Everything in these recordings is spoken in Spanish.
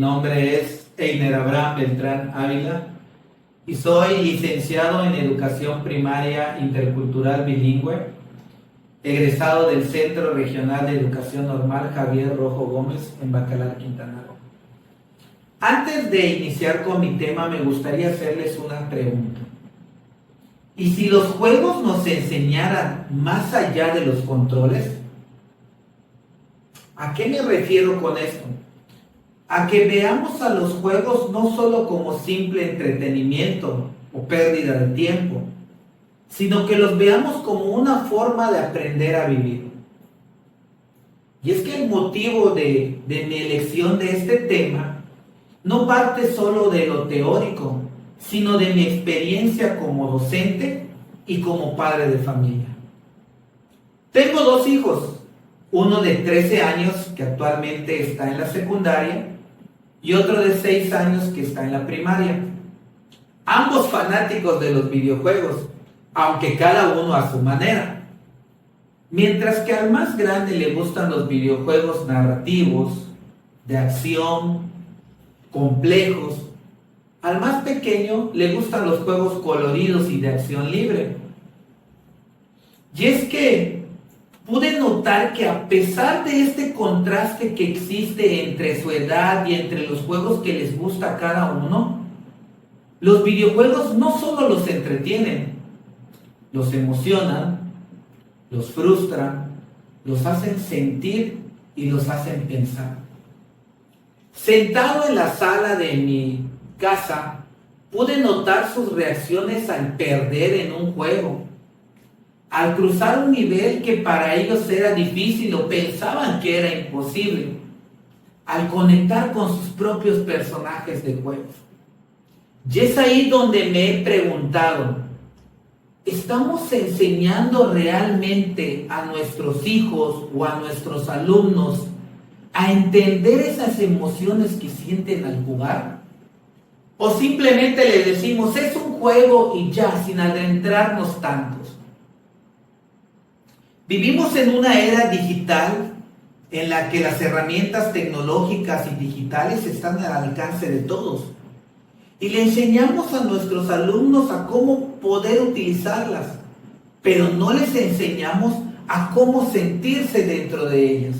nombre es Einer Abraham Beltrán Ávila y soy licenciado en Educación Primaria Intercultural Bilingüe, egresado del Centro Regional de Educación Normal Javier Rojo Gómez en Bacalar, Quintana Roo. Antes de iniciar con mi tema, me gustaría hacerles una pregunta. ¿Y si los juegos nos enseñaran más allá de los controles? ¿A qué me refiero con esto? A que veamos a los juegos no solo como simple entretenimiento o pérdida de tiempo, sino que los veamos como una forma de aprender a vivir. Y es que el motivo de mi elección de este tema no parte solo de lo teórico, sino de mi experiencia como docente y como padre de familia. Tengo 2 hijos, uno de 13 años que actualmente está en la secundaria y otro de 6 años que está en la primaria. Ambos fanáticos de los videojuegos, aunque cada uno a su manera. Mientras que al más grande le gustan los videojuegos narrativos, de acción, complejos, al más pequeño le gustan los juegos coloridos y de acción libre. Y es que pude notar que a pesar de este contraste que existe entre su edad y entre los juegos que les gusta a cada uno, los videojuegos no solo los entretienen, los emocionan, los frustran, los hacen sentir y los hacen pensar. Sentado en la sala de mi casa, pude notar sus reacciones al perder en un juego, al cruzar un nivel que para ellos era difícil o pensaban que era imposible, al conectar con sus propios personajes de juego. Y es ahí donde me he preguntado, ¿estamos enseñando realmente a nuestros hijos o a nuestros alumnos a entender esas emociones que sienten al jugar? ¿O simplemente les decimos, es un juego y ya, sin adentrarnos tantos? Vivimos en una era digital en la que las herramientas tecnológicas y digitales están al alcance de todos. Y le enseñamos a nuestros alumnos a cómo poder utilizarlas, pero no les enseñamos a cómo sentirse dentro de ellas.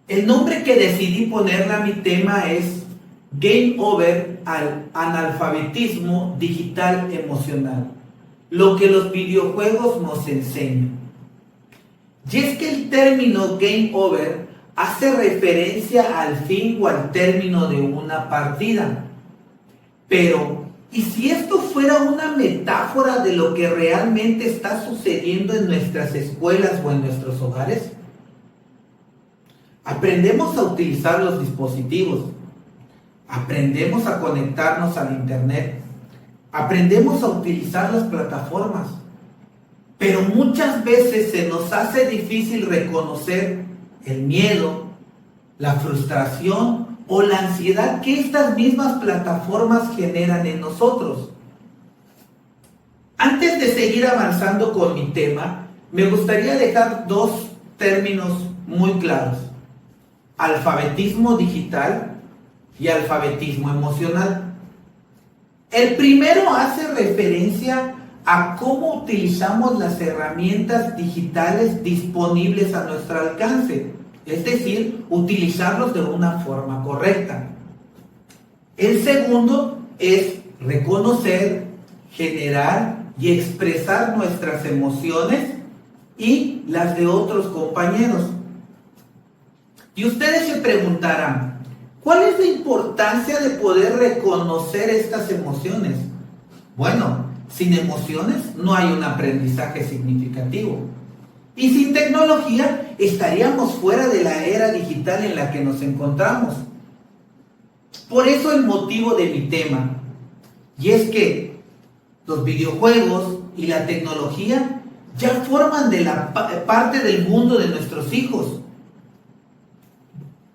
El nombre que decidí ponerle a mi tema es Game Over al analfabetismo digital emocional, lo que los videojuegos nos enseñan. Y es que el término Game Over hace referencia al fin o al término de una partida. Pero, ¿y si esto fuera una metáfora de lo que realmente está sucediendo en nuestras escuelas o en nuestros hogares? Aprendemos a utilizar los dispositivos, aprendemos a conectarnos al internet, aprendemos a utilizar las plataformas, pero muchas veces se nos hace difícil reconocer el miedo, la frustración o la ansiedad que estas mismas plataformas generan en nosotros. Antes de seguir avanzando con mi tema, me gustaría dejar 2 términos muy claros: alfabetismo digital y alfabetismo emocional. El primero hace referencia a cómo utilizamos las herramientas digitales disponibles a nuestro alcance, es decir, utilizarlos de una forma correcta. El segundo es reconocer, generar y expresar nuestras emociones y las de otros compañeros. Y ustedes se preguntarán, ¿cuál es la importancia de poder reconocer estas emociones? Bueno, sin emociones no hay un aprendizaje significativo. Y sin tecnología estaríamos fuera de la era digital en la que nos encontramos. Por eso el motivo de mi tema, y es que los videojuegos y la tecnología ya forman de la parte del mundo de nuestros hijos.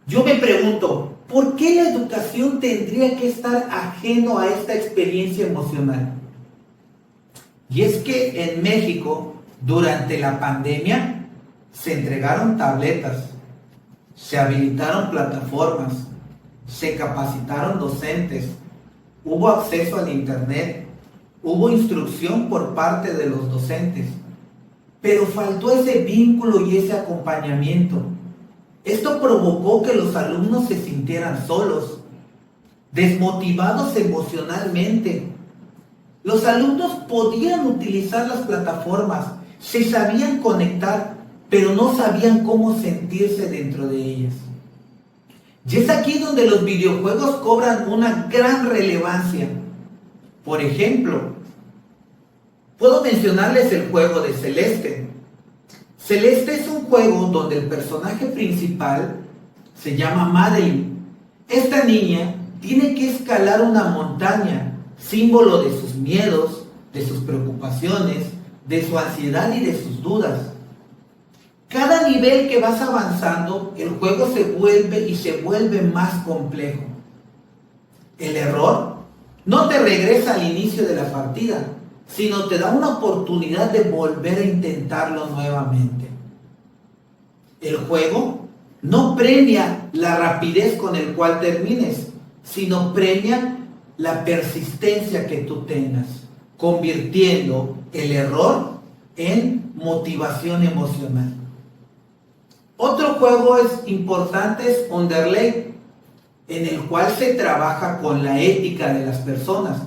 Yo me pregunto, ¿por qué la educación tendría que estar ajeno a esta experiencia emocional? Y es que en México, durante la pandemia, se entregaron tabletas, se habilitaron plataformas, se capacitaron docentes, hubo acceso al internet, hubo instrucción por parte de los docentes, pero faltó ese vínculo y ese acompañamiento. Esto provocó que los alumnos se sintieran solos, desmotivados emocionalmente. Los alumnos podían utilizar las plataformas, se sabían conectar, pero no sabían cómo sentirse dentro de ellas. Y es aquí donde los videojuegos cobran una gran relevancia. Por ejemplo, puedo mencionarles el juego de Celeste. Celeste es un juego donde el personaje principal se llama Madeline. Esta niña tiene que escalar una montaña, símbolo de sus miedos, de sus preocupaciones, de su ansiedad y de sus dudas. Cada nivel que vas avanzando, el juego se vuelve más complejo. El error no te regresa al inicio de la partida, sino te da una oportunidad de volver a intentarlo nuevamente. El juego no premia la rapidez con el cual termines, sino premia la persistencia que tú tengas, convirtiendo el error en motivación emocional. Otro juego importante es Underlay, en el cual se trabaja con la ética de las personas.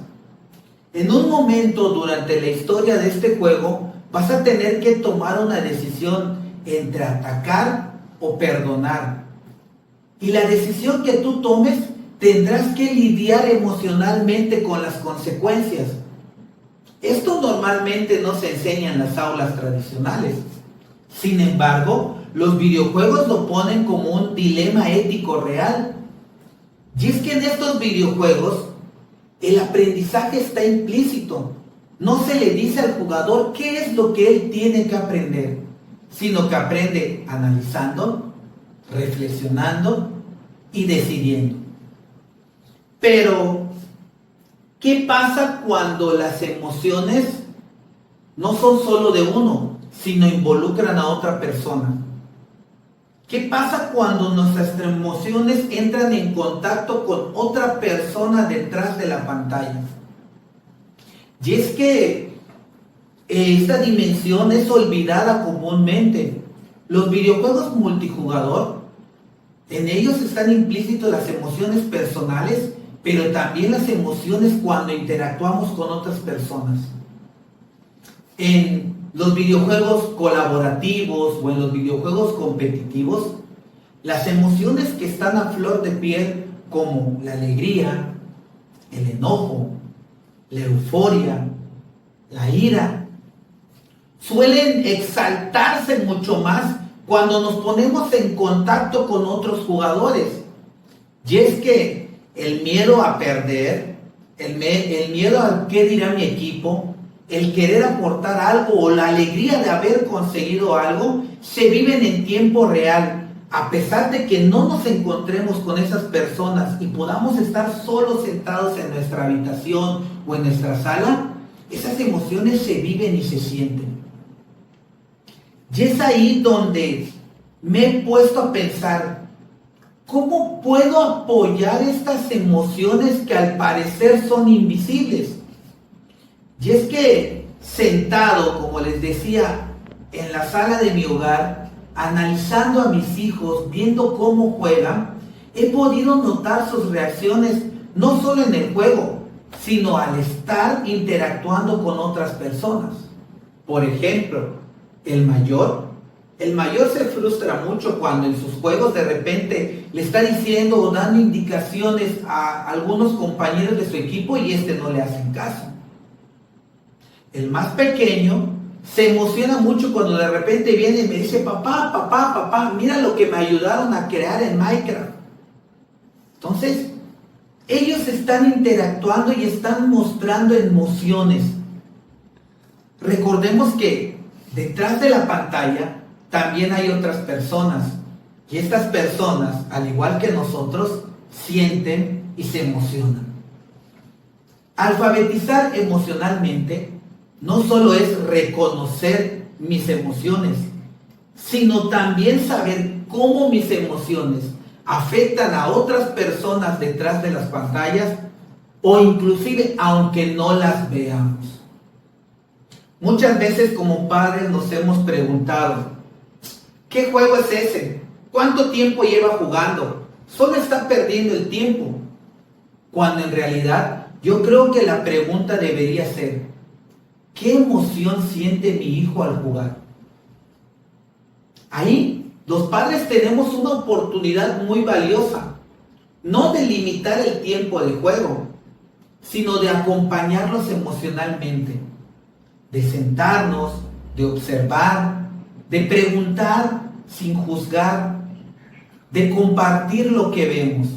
En un momento durante la historia de este juego vas a tener que tomar una decisión entre atacar o perdonar. Y la decisión que tú tomes tendrás que lidiar emocionalmente con las consecuencias. Esto normalmente no se enseña en las aulas tradicionales. Sin embargo, los videojuegos lo ponen como un dilema ético real. Y es que en estos videojuegos el aprendizaje está implícito. No se le dice al jugador qué es lo que él tiene que aprender, sino que aprende analizando, reflexionando y decidiendo. Pero, ¿qué pasa cuando las emociones no son solo de uno, sino involucran a otra persona? ¿Qué pasa cuando nuestras emociones entran en contacto con otra persona detrás de la pantalla? Y es que esta dimensión es olvidada comúnmente. Los videojuegos multijugador, en ellos están implícitas las emociones personales, pero también las emociones cuando interactuamos con otras personas. En los videojuegos colaborativos o en los videojuegos competitivos, las emociones que están a flor de piel, como la alegría, el enojo, la euforia, la ira, suelen exaltarse mucho más cuando nos ponemos en contacto con otros jugadores. Y es que el miedo a perder, el miedo a qué dirá mi equipo, el querer aportar algo o la alegría de haber conseguido algo, se viven en tiempo real. A pesar de que no nos encontremos con esas personas y podamos estar solos sentados en nuestra habitación o en nuestra sala, esas emociones se viven y se sienten. Y es ahí donde me he puesto a pensar, ¿cómo puedo apoyar estas emociones que al parecer son invisibles? Y es que sentado, como les decía, en la sala de mi hogar, analizando a mis hijos, viendo cómo juegan, he podido notar sus reacciones no solo en el juego, sino al estar interactuando con otras personas. Por ejemplo, el mayor se frustra mucho cuando en sus juegos de repente le está diciendo o dando indicaciones a algunos compañeros de su equipo y no le hacen caso. El más pequeño se emociona mucho cuando de repente viene y me dice, papá, mira lo que me ayudaron a crear en Minecraft. Entonces, ellos están interactuando y están mostrando emociones. Recordemos que detrás de la pantalla también hay otras personas. Y estas personas, al igual que nosotros, sienten y se emocionan. Alfabetizar emocionalmente no solo es reconocer mis emociones, sino también saber cómo mis emociones afectan a otras personas detrás de las pantallas o inclusive aunque no las veamos. Muchas veces como padres nos hemos preguntado, ¿qué juego es ese? ¿Cuánto tiempo lleva jugando? Solo está perdiendo el tiempo. Cuando en realidad yo creo que la pregunta debería ser, ¿qué emoción siente mi hijo al jugar? Ahí los padres tenemos una oportunidad muy valiosa, no de limitar el tiempo de juego, sino de acompañarlos emocionalmente, de sentarnos, de observar, de preguntar sin juzgar, de compartir lo que vemos.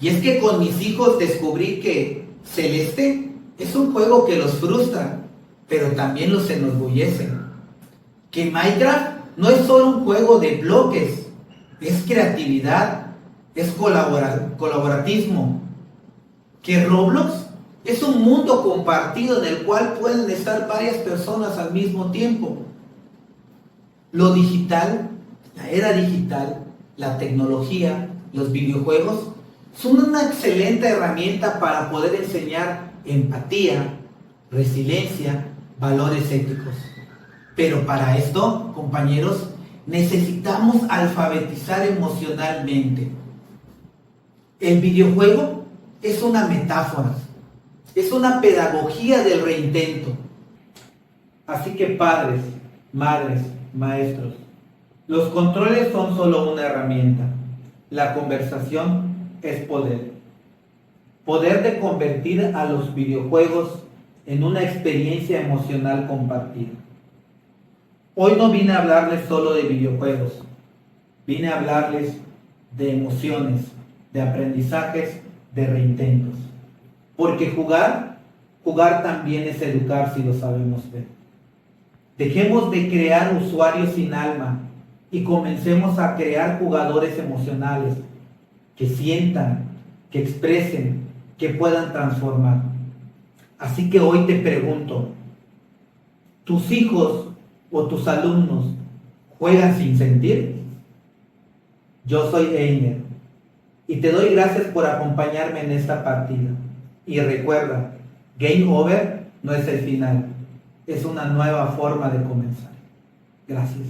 Y es que con mis hijos descubrí que Celeste es un juego que los frustra, pero también los enorgullece. Que Minecraft no es solo un juego de bloques, es creatividad, es colaboratismo. Que Roblox es un mundo compartido en el cual pueden estar varias personas al mismo tiempo. Lo digital, la era digital, la tecnología, los videojuegos, son una excelente herramienta para poder enseñar empatía, resiliencia, valores éticos. Pero para esto, compañeros, necesitamos alfabetizar emocionalmente. El videojuego es una metáfora, es una pedagogía del reintento. Así que padres, madres, maestros, los controles son solo una herramienta. La conversación es poder. Poder de convertir a los videojuegos en una experiencia emocional compartida. Hoy no vine a hablarles solo de videojuegos, vine a hablarles de emociones, de aprendizajes, de reintentos. Porque jugar también es educar si lo sabemos ver. Dejemos de crear usuarios sin alma y comencemos a crear jugadores emocionales que sientan, que expresen, que puedan transformar. Así que hoy te pregunto, ¿tus hijos o tus alumnos juegan sin sentir? Yo soy Einer y te doy gracias por acompañarme en esta partida. Y recuerda, Game Over no es el final, es una nueva forma de comenzar. Gracias.